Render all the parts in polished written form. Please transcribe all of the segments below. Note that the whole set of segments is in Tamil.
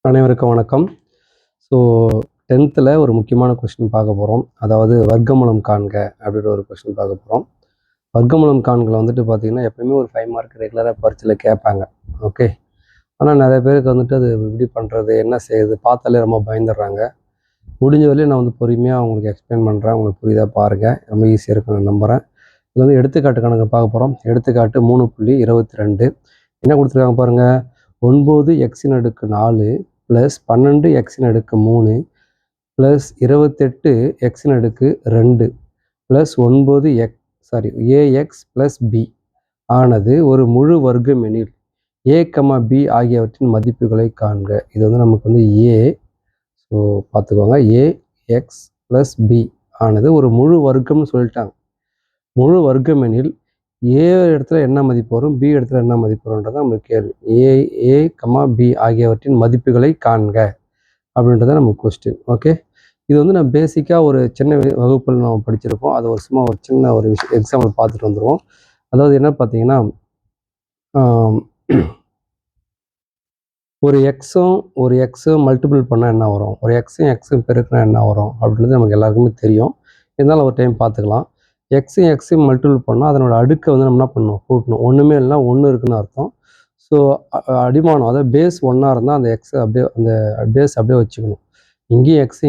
அனைவருக்கும் வணக்கம். ஸோ 10th ஒரு முக்கியமான கொஸ்டின் பார்க்க போகிறோம். அதாவது வர்க்கமூலம் காண்க அப்படின்ற ஒரு கொஸ்டின் பார்க்க போகிறோம். வர்க்கமூலம் காண்களை வந்துட்டு பார்த்திங்கன்னா எப்போயுமே ஒரு 5 மார்க் ரெகுலராக பரீட்சையில் கேட்பாங்க. ஓகே, ஆனால் நிறைய பேருக்கு வந்துட்டு அது எப்படி பண்ணுறது, என்ன செய்யுது பார்த்தாலே ரொம்ப பயந்துடுறாங்க. முடிஞ்ச வரையும் நான் வந்து பொறுமையாக அவங்களுக்கு எக்ஸ்பிளைன் பண்ணுறேன். உங்களுக்கு புரியுதா பாருங்கள், ரொம்ப ஈஸியாக இருக்குன்னு நான் நம்புகிறேன். இது வந்து எடுத்துக்காட்டு கணக்கு பார்க்க போகிறோம். எடுத்துக்காட்டு 3.22 என்ன கொடுத்துருக்காங்க பாருங்கள். 9x4 plus 12x3 plus 28x2 plus 9x plus B ஆனது ஒரு முழு வர்க்கம் எனில் a, b ஆகியவற்றின் மதிப்புகளை காண்க. இது வந்து நமக்கு வந்து a, ஸோ பார்த்துக்கோங்க, ax ப்ளஸ் பி ஆனது ஒரு முழு வர்க்கம்னு சொல்லிட்டாங்க. முழு வர்க்கம் எனில் ஏ இடத்துல என்ன மதிப்பு வரும், பி இடத்துல என்ன மதிப்பு வரும்ன்றதான் நம்மளுக்கு கேள்வி. ஏ, பி ஆகியவற்றின் மதிப்புகளை காண்க அப்படின்றத நமக்கு கொஸ்டின். ஓகே, இது வந்து நம்ம பேசிக்காக ஒரு சின்ன வகுப்பில் நம்ம படிச்சிருப்போம். அது ஒரு சும்மா ஒரு சின்ன ஒரு எக்ஸாம்பிள் பார்த்துட்டு வந்துடுவோம். அதாவது என்ன பார்த்தீங்கன்னா, ஒரு எக்ஸும் மல்டிபிள் பண்ணால் என்ன வரும், ஒரு எக்ஸும் பெருக்கினா என்ன வரும் அப்படின்றது நமக்கு எல்லாருக்குமே தெரியும். இருந்தாலும் ஒரு டைம் பார்த்துக்கலாம். எக்ஸையும் மல்டிபிள் பண்ணால் அதனோட அடுக்கை வந்து நம்ம என்ன பண்ணணும், கூட்டணும். ஒன்றுமே இல்லைனா ஒன்று இருக்குன்னு அர்த்தம். ஸோ அடிமானம், அதாவது பேஸ் ஒன்றா இருந்தால் அந்த எக்ஸை அப்படியே அந்த பேஸ் அப்படியே வச்சுக்கணும். இங்கேயும் எக்ஸ்,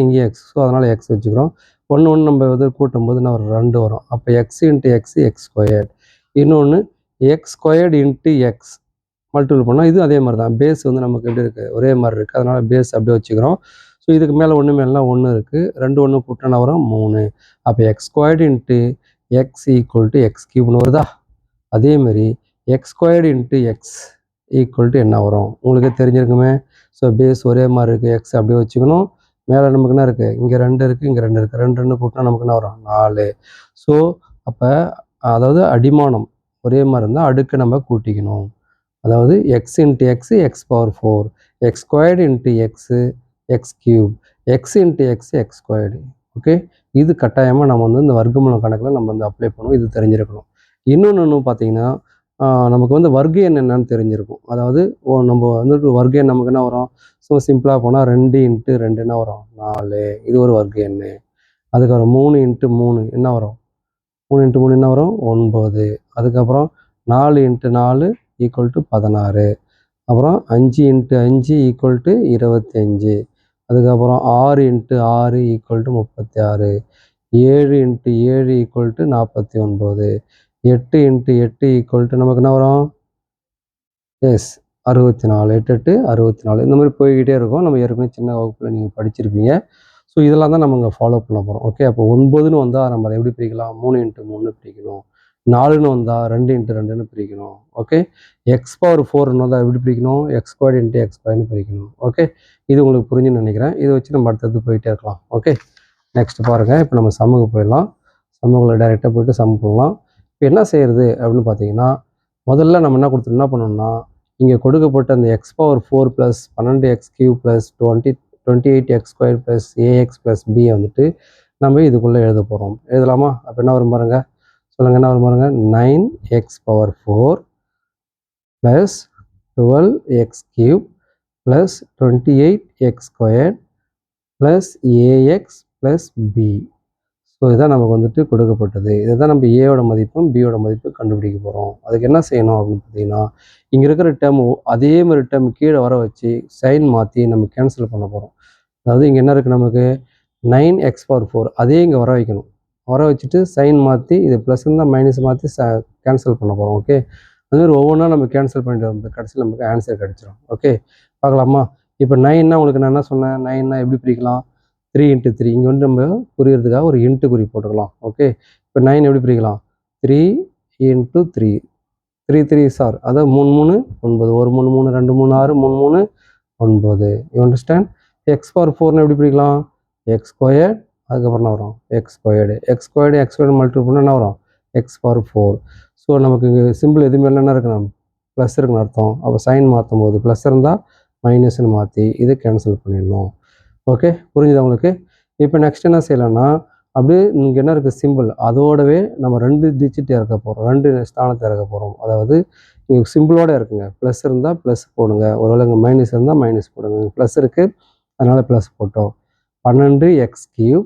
ஸோ அதனால் எக்ஸ் வச்சுக்கிறோம். ஒன்று நம்ம வந்து கூட்டும் போது என்ன ஒரு 2 வரும். அப்போ எக்ஸ் இன்ட்டு எக்ஸ் ஸ்கொயர்டு. இன்னொன்று X squared into X multiple பண்ணால் இது அதே மாதிரி தான். பேஸ் வந்து நமக்கு எப்படி இருக்குது, ஒரே மாதிரி இருக்குது. அதனால் பேஸ் அப்படியே வச்சுக்கிறோம். ஸோ இதுக்கு மேலே ஒன்று மேலாம் 1 இருக்குது. 2 1 கூட்டினா வரும் 3. அப்போ x squared into x equal to x கியூப்னு வருதா. அதேமாதிரி x squared into x equal to என்ன வரும் உங்களுக்கு தெரிஞ்சிருக்குமே. ஸோ பேஸ் ஒரே மாதிரி இருக்குது, எக்ஸ் அப்படியே வச்சுக்கணும். மேலே நமக்கு என்ன இருக்குது, இங்கே 2 இருக்குது, இங்கே 2 இருக்குது. 2 கூட்டினா நமக்கு என்ன வரும், 4. ஸோ அப்போ அதாவது அடிமானம் ஒரே மாதிரி இருந்தால் அடுக்கு நம்ம கூட்டிக்கணும். அதாவது X into X power 4, X squared into X cube, X into X squared. Okay, இது கட்டாயமாக நம்ம வந்து இந்த வர்க்கமூலம் கணக்கில் நம்ம வந்து அப்ளை பண்ணுவோம். இது தெரிஞ்சிருக்கணும். இன்னொன்று பார்த்தீங்கன்னா, நமக்கு வந்து வர்க்க எண் என்னன்னு தெரிஞ்சிருக்கும். அதாவது நம்ம வந்து வர்க்க எண் நமக்கு என்ன வரும், ஸோ சிம்பிளாக போனால் 2 இன்ட்டு 2 என்ன வரும், 4. இது ஒரு வர்க்க எண். அதுக்கப்புறம் 3 இன்ட்டு 3 என்ன வரும், 3 இன்ட்டு 3 என்ன வரும், 9. அதுக்கப்புறம் 4 இன்ட்டு 4 ஈக்குவல் டு 16. அப்புறம் 5 இன்ட்டு 5 ஈக்குவல் டு 25. அதுக்கப்புறம் 6 into 6 equal to 36. 7 into 7 equal to 49. 8 into 8 equal to நமக்கு என்ன வரும், 64. 8 8 64. இந்த மாதிரி போய்கிட்டே இருக்கும். நம்ம ஏற்கனவே சின்ன வகுப்பில் நீங்கள் படிச்சிருப்பீங்க. ஸோ இதெல்லாம் தான் நம்ம இங்கே ஃபாலோ பண்ண போகிறோம். ஓகே, அப்போ 9ன்னு வந்தால் நம்ம அதை எப்படி பிரிக்கலாம், 3 இன்ட்டு 3 பிரிக்கணும். 4ன்னு வந்தால் 2 இன்ட்டு 2ன்னு பிரிக்கணும். ஓகே, எக்ஸ் பவர் 4ன்னு வந்தால் எப்படி பிரிக்கணும், எக்ஸ் ஸ்கொயர்டு இன்ட்டு எக்ஸ் ஸ்கொயர்னு பிரிக்கணும். ஓகே, இது உங்களுக்கு புரிஞ்சுன்னு நினைக்கிறேன். இதை வச்சு நம்ம அடுத்தது போயிட்டே இருக்கலாம். ஓகே, நெக்ஸ்ட் பாருங்கள். இப்போ நம்ம சம்முக்கு போயிடலாம். சம்முகளை டைரெக்டாக போய்ட்டு சம் போகலாம். இப்போ என்ன செய்கிறது அப்படின்னு பார்த்தீங்கன்னா, முதல்ல நம்ம என்ன பண்ணணும்னா, இங்கே கொடுக்கப்பட்ட அந்த x power 4 plus 12x³ plus 28x² plus a x plus B வந்துட்டு நம்ம இதுக்குள்ளே எழுத போகிறோம். எழுதலாமா? அப்போ என்ன வரும் பாருங்க, சொல்லுங்கள், என்ன வரும் பாருங்க. 9x power 4 plus 12x³ plus 28x² plus a x plus B. So இதுதான் நமக்கு வந்துட்டு கொடுக்கப்பட்டது. இதை தான் நம்ம ஏயோட மதிப்பும் பியோட மதிப்பும் கண்டுபிடிக்க போகிறோம். அதுக்கு என்ன செய்யணும் அப்படின்னு பார்த்தீங்கன்னா, இங்கே இருக்கிற டேர்ம் அதே மாதிரி டேர்ம் கீழே வர வச்சு சைன் மாற்றி நம்ம கேன்சல் பண்ண போகிறோம். அதாவது இங்கே என்ன இருக்குது, நமக்கு 9x பவர் 4 அதே இங்கே வர வைக்கணும். வர வச்சுட்டு சைன் மாற்றி இது ப்ளஸ் இருந்தால் மைனஸ் மாற்றி கேன்சல் பண்ண போகிறோம். ஓகே, அதுமாதிரி ஒவ்வொன்றா நம்ம கேன்சல் பண்ணிட்டு வந்து கடைசியில் நமக்கு ஆன்சர் கிடச்சிடும். ஓகே, பார்க்கலாமா? இப்போ 9னா உங்களுக்கு நான் என்ன சொன்னேன், 9னா எப்படி பிரிக்கலாம், 3 இன்ட்டு 3. இங்கே வந்து நம்ம புரியறதுக்காக ஒரு இன்ட்டு குறி போட்டுக்கலாம். ஓகே, இப்போ 9 எப்படி பிரிக்கலாம், 3 இன்ட்டு 3, 3 3 சார், அதாவது 3 3 9, 1 3 3 2 3 6 3 3 9. You understand? எக்ஸ் பவர் 4னு எப்படி பிரிக்கலாம், எக்ஸ் ஸ்கொயர்டு, அதுக்கப்புறம் என்ன வரும், எக்ஸ் ஸ்கொயர்டு மல்டிபிள் பண்ணால் என்ன வரும், எக்ஸ் பவர் 4. ஸோ நமக்கு இங்கே சிம்பிள் எதுவுமே என்ன இருக்கணும், ப்ளஸ் இருக்குன்னு அர்த்தம். அப்போ சைன் மாற்றும் போது ப்ளஸ் இருந்தால் மைனஸ்ன்னு மாற்றி இதை கேன்சல் பண்ணிடணும். ஓகே, புரிஞ்சுது உங்களுக்கு? இப்போ நெக்ஸ்ட் என்ன செய்யலாம்னா, அப்படியே இங்கே என்ன இருக்குது சிம்பிள், அதோடவே நம்ம 2 டிஜிட் இறக்க போகிறோம், 2 ஸ்தானத்தை இறக்க போகிறோம். அதாவது இங்கே சிம்பிளோடு இருக்குங்க. ப்ளஸ் இருந்தால் ப்ளஸ் போடுங்க, ஒருவேளை இங்கே மைனஸ் இருந்தால் மைனஸ் போடுங்க. ப்ளஸ் இருக்குது அதனால் ப்ளஸ் போட்டோம். 12x³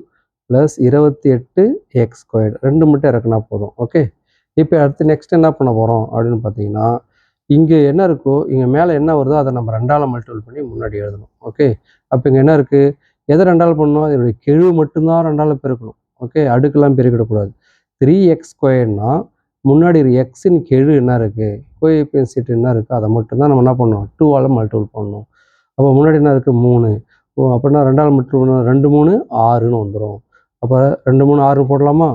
ப்ளஸ் 28x² 2 மட்டும் இறக்குனா போதும். ஓகே, இப்போ அடுத்து நெக்ஸ்ட் என்ன பண்ண போகிறோம் அப்படின்னு பார்த்தீங்கன்னா, இங்கே என்ன இருக்கோ இங்கே மேலே என்ன வருதோ அதை நம்ம 2ஆல் மல்டிபிள் பண்ணி முன்னாடி எழுதணும். ஓகே, அப்போ இங்கே என்ன இருக்குது, எதை 2ஆல் பண்ணணும், இதனுடைய கெழு மட்டும்தான் 2ஆல் பெருக்கணும். ஓகே, அடுக்கெல்லாம் பெருக்கிடக்கூடாது. 3x² முன்னாடி எக்ஸின் கெழு என்ன இருக்குது, கோஎஃபிஷியன்ட் என்ன இருக்குது, அதை மட்டும்தான் நம்ம என்ன பண்ணணும், 2ஆல் மல்டிபிள் பண்ணணும். அப்போ முன்னாடி என்ன இருக்குது 3. அப்படின்னா 2ஆல் மல்டிபிள் பண்ணணும், 2 3 6ன்னு வந்துடும். அப்போ 2 3 6 போடலாமா?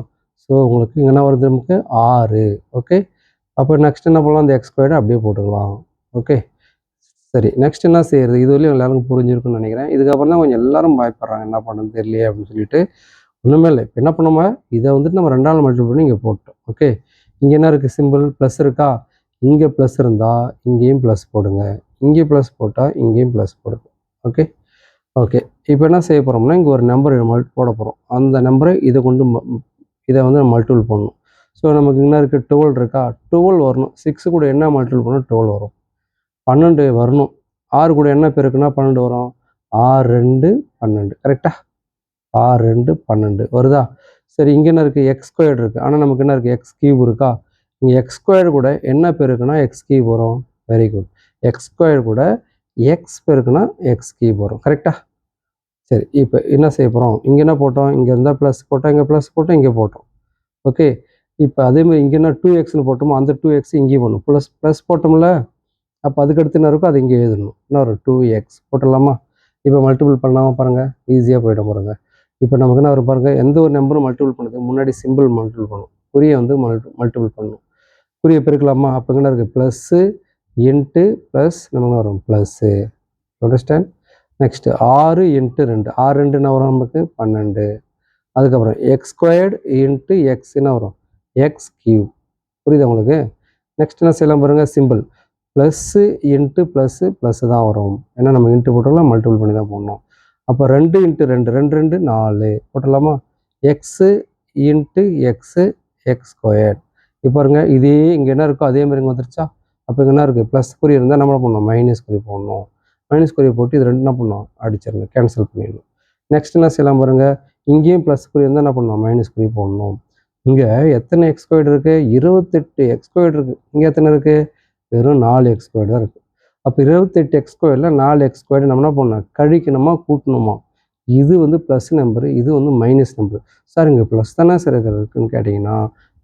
ஸோ உங்களுக்கு இங்கே என்ன வருது, நமக்கு 6. ஓகே, அப்போ நெக்ஸ்ட் என்ன பண்ணலாம், அந்த x² அப்படியே போட்டுக்கலாம். ஓகே, சரி, நெக்ஸ்ட் என்ன செய்யறது, இது வரையும் எல்லாருக்கும் புரிஞ்சிருக்குன்னு நினைக்கிறேன். இதுக்கப்புறம் தான் கொஞ்சம் எல்லாரும் பயப்படுறாங்க, என்ன பண்ணுறது தெரியலையே அப்படின்னு சொல்லிட்டு. ஒன்றுமே இல்லை, இப்போ என்ன பண்ணுமா, இதை வந்துட்டு நம்ம 2ஆல் மல்டிபிள் பண்ணி இங்கே போட்டோம். ஓகே, இங்கே என்ன இருக்குது சிம்பிள், ப்ளஸ் இருக்கா, இங்கே ப்ளஸ் இருந்தால் இங்கேயும் ப்ளஸ் போடுங்க, இங்கே ப்ளஸ் போட்டால் இங்கேயும் ப்ளஸ் போடுங்க. ஓகே ஓகே, இப்போ என்ன செய்ய போகிறோம்னா, இங்கே ஒரு நம்பர் போட போகிறோம். அந்த நம்பரை இதை கொண்டு இதை வந்து நம்ம மல்டிபிள் பண்ணணும். ஸோ நமக்கு என்ன இருக்குது, 12 இருக்கா, 12 வரணும். 6 கூட என்ன மல்டிபிள் பண்ணால் 12 வரும், 12 வரணும். 6 கூட என்ன பெருக்குன்னா 12 வரும், 6 2 12. கரெக்டாக 6 2 12 வருதா? சரி, இங்கே என்ன இருக்குது, x² இருக்குது. ஆனால் நமக்கு என்ன இருக்குது, x³ இருக்கா. இங்கே x² கூட என்ன பெருக்குன்னா x³ வரும். வெரி குட், x² கூட x பெருக்குன்னா x³ வரும். கரெக்டாக. சரி, இப்போ என்ன செய்ய போகிறோம், இங்கே என்ன போட்டோம், இங்கே இருந்தால் ப்ளஸ் போட்டோம், இங்கே ப்ளஸ் போட்டோம், இங்கே போட்டோம். ஓகே, இப்போ அதேமாதிரி இங்கே என்ன 2xன்னு போட்டோமோ அந்த 2x இங்கேயும் பண்ணணும். ப்ளஸ் போட்டோம்ல, அப்போ அதுக்கடுத்து என்ன இருக்கோ அது இங்கே எழுதணும். என்ன ஒரு 2x போட்டுடலாமா? இப்போ மல்டிபிள் பண்ணாமல் பாருங்கள், ஈஸியாக போய்டும் பாருங்கள். இப்போ நமக்கு என்ன வரும் பாருங்கள், எந்த ஒரு நம்பரும் மல்டிபிள் பண்ணுறது முன்னாடி சிம்பிள் மல்டிபிள் பண்ணணும், குறியை வந்து மல்டிபிள் பண்ணணும். குறியை பெருக்கலாமா? அப்போ என்ன இருக்குது, ப்ளஸ்ஸு இன்ட்டு ப்ளஸ் நமக்கு வரும் ப்ளஸ்ஸு. அண்டர்ஸ்டாண்ட்? நெக்ஸ்ட்டு 6 இன்ட்டு 2, 6 2 என்ன வரும் நமக்கு 12. அதுக்கப்புறம் x² இன்ட்டு எக்ஸ் என்ன வரும், x³. புரியுதா உங்களுக்கு? நெக்ஸ்ட் என்ன செய்யலாம் பாருங்கள், simple plus into plus plus தான் வரும். ஏன்னா நம்ம இன்ட்டு போட்டோம்னா மல்டிபிள் பண்ணி தான் போடணும். அப்போ 2 இன்ட்டு 2 2 2 4 போட்டலாமா? X into x x². இப்போ பாருங்கள், இதே இங்கே என்ன இருக்கோ அதே மாதிரி இங்கே வந்துருச்சா? அப்போ இங்கே என்ன இருக்குது, ப்ளஸ் குறி இருந்தால் நம்ம பண்ணணும், மைனஸ் குறி போடணும். மைனஸ் குறியை போட்டு இது 2 என்ன பண்ணணும், அடிச்சிடணும், கேன்சல் பண்ணிடணும். நெக்ஸ்ட் என்ன செய்யலாம் பாருங்கள், இங்கேயும் ப்ளஸ் குறி இருந்தால் என்ன பண்ணணும், மைனஸ் குறி போடணும். இங்கே எத்தனை x² இருக்குது, 28 x² இருக்குது. இங்கே எத்தனை இருக்குது, வெறும் 4 x² தான் இருக்குது. அப்போ 28 x²ல 4 x² நம்ம என்ன பண்ணணும், கழிக்கணுமா கூட்டணுமா? இது வந்து ப்ளஸ் நம்பரு, இது வந்து மைனஸ் நம்பரு. சார் இங்கே ப்ளஸ் தானே சார் இருக்குன்னு கேட்டிங்கன்னா,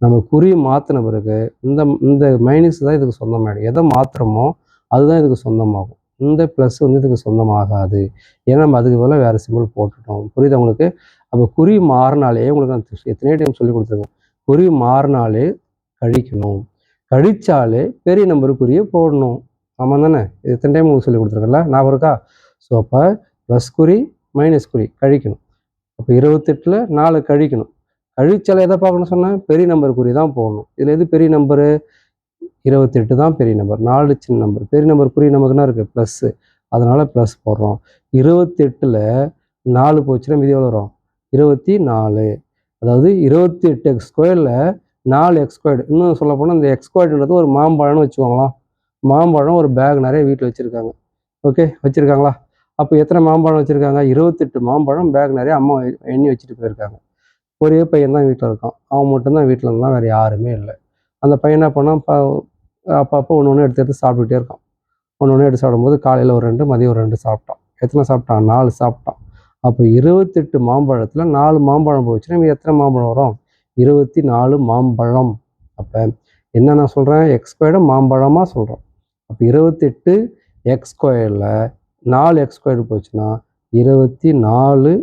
நம்ம குறியை மாற்றின பிறகு இந்த மைனஸ் தான் இதுக்கு சொந்தமாகிடும். எதை மாற்றுறோமோ அதுதான் இதுக்கு சொந்தமாகும். இந்த ப்ளஸ் வந்து இதுக்கு சொந்தமாகாது. ஏன்னா நம்ம அதுக்கு பதிலாக வேறு சிம்பிள் போட்டுட்டோம். புரியுது உங்களுக்கு? அப்போ குறி மாறினாலே உங்களுக்கு நான் எத்தனையோ டைம் சொல்லி கொடுத்துருக்கேன், குறி மாறினாலே கழிக்கணும், கழிச்சாலே பெரிய நம்பருக்குரிய போடணும். ஆமாம் தானே? இது எத்தனை டைம் உங்களுக்கு சொல்லி கொடுத்துருக்கேன்ல, ஞாபகம் இருக்கா? ஸோ அப்போ ப்ளஸ் குறி மைனஸ் குறி கழிக்கணும். அப்போ 28ல் 4 கழிக்கணும். கழிச்சாலே எதை பார்க்கணும் சொன்னால், பெரிய நம்பருக்குரிய தான் போடணும். இதில் எது பெரிய நம்பரு, 28 தான் பெரிய நம்பர், 4 சின்ன நம்பர். பெரிய நம்பர் குறி நமக்கு என்ன இருக்குது, ப்ளஸ்ஸு, அதனால் ப்ளஸ் போடுறோம். 28ல் 4 போச்சுன்னா மீதி எவ்வளோ வரும், 24. அதாவது 28 x²ல் 4 x². இன்னும் சொல்ல போனால் இந்த x²ன்றது ஒரு மாம்பழம்னு வச்சுக்கோங்களா. மாம்பழம் ஒரு பேக் நிறைய வீட்டில் வச்சுருக்காங்க. ஓகே, வச்சுருக்காங்களா? அப்போ எத்தனை மாம்பழம் வச்சுருக்காங்க, 28 மாம்பழம் பேக் நிறைய அம்மா எண்ணி வச்சுட்டு போயிருக்காங்க. ஒரே பையன் தான் வீட்டில் இருக்கான், அவன் மட்டும்தான் வீட்டில் இருந்தான், வேறு யாருமே இல்லை. அந்த பையன் என்ன பண்ணான், அப்பப்போ ஒன்று ஒன்று எடுத்து சாப்பிட்டுட்டே இருக்கான். ஒன்று ஒன்று எடுத்து சாப்பிடும்போது காலையில் ஒரு 2, மதியம் ஒரு 2 சாப்பிட்டான். எத்தனை சாப்பிட்டான், 4 சாப்பிட்டான். அப்போ 28 மாம்பழத்தில் 4 மாம்பழம் போச்சுன்னா மீதி எத்தனை மாம்பழம் வரும், 24 மாம்பழம். அப்போ என்ன நான் சொல்கிறேன், x² மாம்பழமாக சொல்கிறோம். அப்போ 28 x²ல் 4 x² போச்சுன்னா 24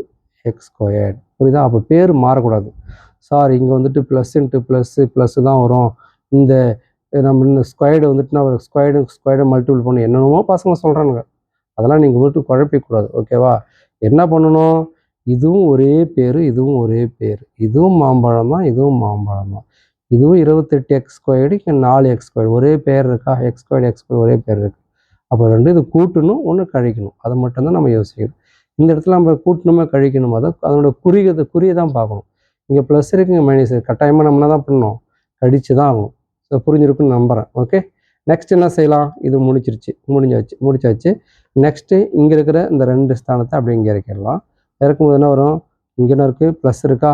x². புரியுதா? அப்போ பேர் மாறக்கூடாது. சார் இங்கே வந்துட்டு ப்ளஸ் இன்ட்டு ப்ளஸ்ஸு தான் வரும், இந்த நம்ம இந்த ஸ்கொயர்டு வந்துட்டு நான் ஸ்கொயர்டை மல்டிபிள் பண்ணி என்னென்னமோ பசங்க சொல்கிறானுங்க. அதெல்லாம் நீங்கள் வந்துட்டு குழப்பிக்கூடாது. ஓகேவா? என்ன பண்ணணும், இதுவும் ஒரே பேர், இதுவும் ஒரே பேர், இதுவும் மாம்பழம் தான், இதுவும் மாம்பழம் தான். இதுவும் 28 x², இங்கே 4 x², ஒரே பேர் இருக்கா, x² ஒரே பேர் இருக்குது. அப்போ 2 இது கூட்டணும், ஒன்று கழிக்கணும். அதை மட்டும்தான் நம்ம யோசிக்கணும். இந்த இடத்துல நம்ம கூட்டணுமா கழிக்கணுமா, தான் அதனோட குறியை தான் பார்க்கணும். இங்கே ப்ளஸ் இருக்குது, இங்கே மைனஸ் இருக்குது. கட்டாயமாக நம்ம என்ன தான் பண்ணணும், கடிச்சு தான் ஆகணும். ஸோ புரிஞ்சிருக்குன்னு நம்புகிறேன். ஓகே, நெக்ஸ்ட் என்ன செய்யலாம், இது முடிச்சாச்சு. நெக்ஸ்ட்டு இங்கே இருக்கிற இந்த 2 ஸ்தானத்தை அப்படியே இங்கே இறக்கிடலாம். இறக்கும்போது என்ன வரும், இங்கே என்ன இருக்குது, ப்ளஸ் இருக்கா,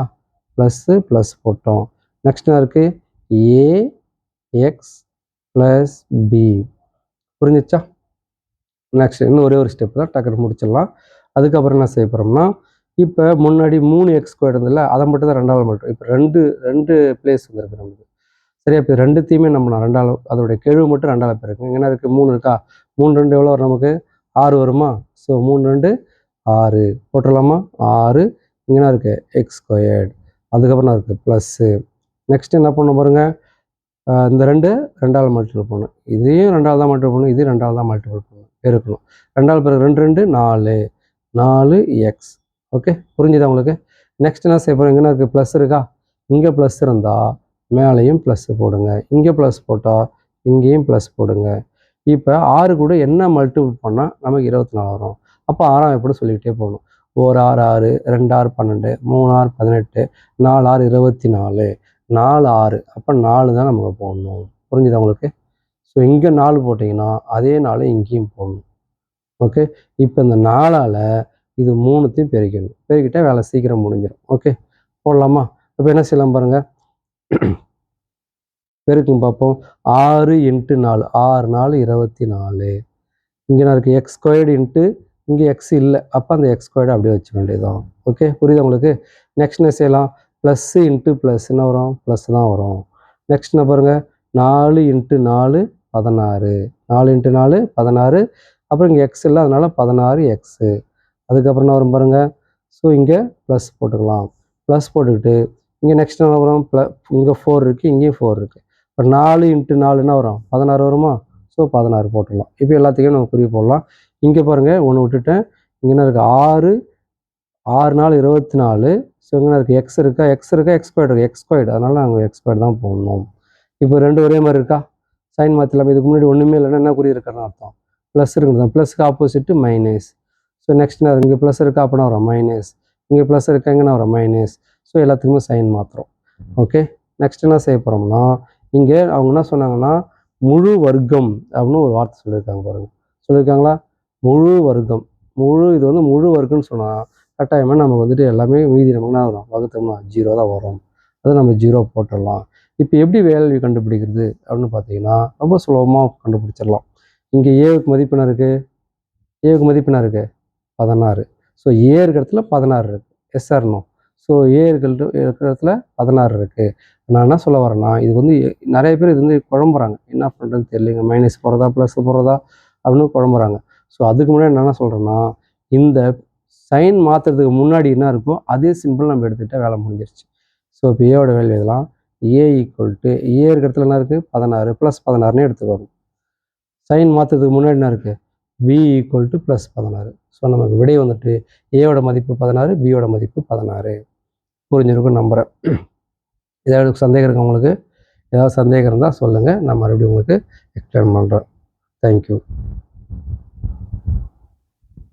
ப்ளஸ் போட்டோம். நெக்ஸ்ட் என்ன இருக்குது, ஏஎக்ஸ் ப்ளஸ் பி. புரிஞ்சிச்சா? நெக்ஸ்ட் இன்னும் ஒரே ஒரு ஸ்டெப் தான், டக்குன்னு முடிச்சிடலாம். அதுக்கப்புறம் என்ன செய்ய போகிறோம்னா, இப்போ முன்னாடி 3x² இருந்ததில்ல, அதை மட்டும் தான் 2ஆல் மட்டும். இப்போ ரெண்டு பிளேஸ் வந்துருக்கு நமக்கு. சரியா? இப்போ ரெண்டுத்தையுமே நம்ம 2ஆல், அதோடைய கெழு மட்டும் 2ஆல் பெருக்குங்க. என்ன இருக்குது, 3 இருக்கா, 3 2 எவ்வளோ வரும் நமக்கு, 6 வருமா? ஸோ 3 2 6 போட்டுடலாமா? 6. இங்கே என்ன இருக்குது, x². அதுக்கப்புறம் என்ன இருக்குது, ப்ளஸ்ஸு. நெக்ஸ்ட் என்ன பண்ண பாருங்க, இந்த 2ஆல் மல்டிபிள் பண்ணணும். இதையும் 2ஆல் தான் மல்டிபிள் பண்ணணும், இதையும் 2ஆல் தான் மல்டிபிள் பண்ணணும், பெருக்கணும். 2ஆல் பெருக்கு 2 2 4x. ஓகே, புரிஞ்சுதா உங்களுக்கு? நெக்ஸ்ட் என்ன செய்ய போகிறோம், இங்கே என்ன இருக்குது, ப்ளஸ் இருக்கா, இங்கே ப்ளஸ் இருந்தால் மேலேயும் ப்ளஸ் போடுங்க, இங்கே ப்ளஸ் போட்டால் இங்கேயும் ப்ளஸ் போடுங்க. இப்போ 6 கூட என்ன மல்டிபிள் பண்ணால் நமக்கு 24 வரும். அப்போ 6ஆம் எப்படி சொல்லிக்கிட்டே போகணும். 1 6 6, 2 6 12, 3 6 18, 4 6 24, 4 6. அப்போ 4 தான் நமக்கு போடணும். புரிஞ்சுதா உங்களுக்கு? ஸோ இங்கே 4 போட்டிங்கன்னா அதே 4 இங்கேயும் போடணும். ஓகே, இப்போ இந்த 4ஆல் இது 3த்தையும் பெருக்கிட்டால் வேலை சீக்கிரம் முடிஞ்சிடும். ஓகே, போடலாமா? இப்போ என்ன செய்யலாம் பாருங்கள், பெருக்கும் பார்ப்போம். 6 × 4, 6 4 24. இங்கே நான் இருக்குது x² இன்ட்டு இங்கே எக்ஸ் இல்லை, அப்போ அந்த x² அப்படியே வச்சுக்க வேண்டியதுதான். ஓகே, புரியுது உங்களுக்கு? நெக்ஸ்ட் என்ன செய்யலாம், ப்ளஸ் இன்ட்டு ப்ளஸ் என்ன வரும், ப்ளஸ் தான் வரும். நெக்ஸ்ட் என்ன பாருங்கள், 4 × 4 16, 4 × 4 16. அப்புறம் இங்கே எக்ஸ் இல்லை, அதனால் 16x. அதுக்கப்புறம் என்ன வரும் பாருங்கள், ஸோ இங்கே ப்ளஸ் போட்டுக்கலாம். ப்ளஸ் போட்டுக்கிட்டு இங்கே நெக்ஸ்ட் என்ன வரும், இங்கே 4 இருக்குது, இங்கேயும் 4 இருக்குது. இப்போ 4 × 4 என்ன வரும், 16 வருமா? ஸோ 16 போட்டுடலாம். இப்போ எல்லாத்துக்கும் நம்ம குறி போடலாம். இங்கே பாருங்கள், ஒன்று விட்டுட்டேன். இங்கே என்ன இருக்குது, 6 6 4 24. ஸோ இங்கே இருக்குது x இருக்கா, x² இருக்குது, x². அதனால் நாங்கள் x² தான் போடணும். இப்போ 2 ஒரே மாதிரி இருக்கா, சைன் மாற்றலாம். இதுக்கு முன்னாடி ஒன்றுமே இல்லைன்னா என்ன குறி இருக்கிறன்னு அர்த்தம், ப்ளஸ் இருக்குது தான். ப்ளஸ்க்கு ஆப்போசிட்டு மைனஸ். ஸோ நெக்ஸ்ட் என்ன, இங்கே ப்ளஸ் இருக்கா, அப்படின்னா வரும் மைனஸ். இங்கே ப்ளஸ் இருக்கா, எங்கன்னா வரும் மைனஸ். ஸோ எல்லாத்துக்குமே சைன் மாத்திரம். ஓகே, நெக்ஸ்ட் என்ன செய்ய போகிறோம்னா, இங்கே அவங்க என்ன சொன்னாங்கன்னா, முழு வர்க்கம் அப்படின்னு ஒரு வார்த்தை சொல்லியிருக்காங்க பாருங்கள். சொல்லியிருக்காங்களா, முழு வர்க்கம். இது வந்து முழு வர்க்கம்னு சொன்னால் கட்டாயமாக நம்ம வந்துட்டு எல்லாமே மீதி நமக்கு என்ன வரும், வகுத்தோம்னா 0 தான் வரும். அதை நம்ம 0 போட்டுடலாம். இப்போ எப்படி வேல்யூ கண்டுபிடிக்கிறது அப்படின்னு பார்த்தீங்கன்னா, ரொம்ப சுலபமாக கண்டுபிடிச்சிடலாம். இங்கே ஏவுக்கு மதிப்பு என்ன இருக்குது, 16. ஸோ ஏ இருக்கிற இடத்துல 16 இருக்குது. Yes or no? So A இருக்கிற இடத்துல 16 இருக்குது. நான் என்ன சொல்ல வரேன்னா, இது வந்து நிறைய பேர் இது வந்து குழம்புறாங்க, என்ன பண்ணுறதுன்னு தெரியலைங்க, மைனஸ் போடுறதா ப்ளஸ் போடுறதா அப்படின்னு குழம்புறாங்க. ஸோ அதுக்கு முன்னாடி நான் என்ன சொல்கிறேன்னா, இந்த சைன் மாற்றுறதுக்கு முன்னாடி என்ன இருக்கோ அதே சிம்பிள் நம்ம எடுத்துகிட்டா வேலை முடிஞ்சிருச்சு. ஸோ இப்போ ஏவோட வேல்யூ எழுதலாம். ஏ இருக்கிற இடத்துல என்ன இருக்குது, 16 ப்ளஸ் 16னே எடுத்துக்கோங்க. சைன் மாற்றுறதுக்கு முன்னாடி என்ன இருக்குது, b = +16. ஸோ நமக்கு விடை வந்துட்டு ஏவோட மதிப்பு 16, பியோட மதிப்பு 16. புரிஞ்சிருக்குன்னு நம்புகிறேன். ஏதாவது சந்தேகம் இருக்கா உங்களுக்கு? ஏதாவது சந்தேகம் இருந்தால் சொல்லுங்கள், நான் மறுபடியும் உங்களுக்கு எக்ஸ்பிளைன் பண்ணுறேன். தேங்க்யூ.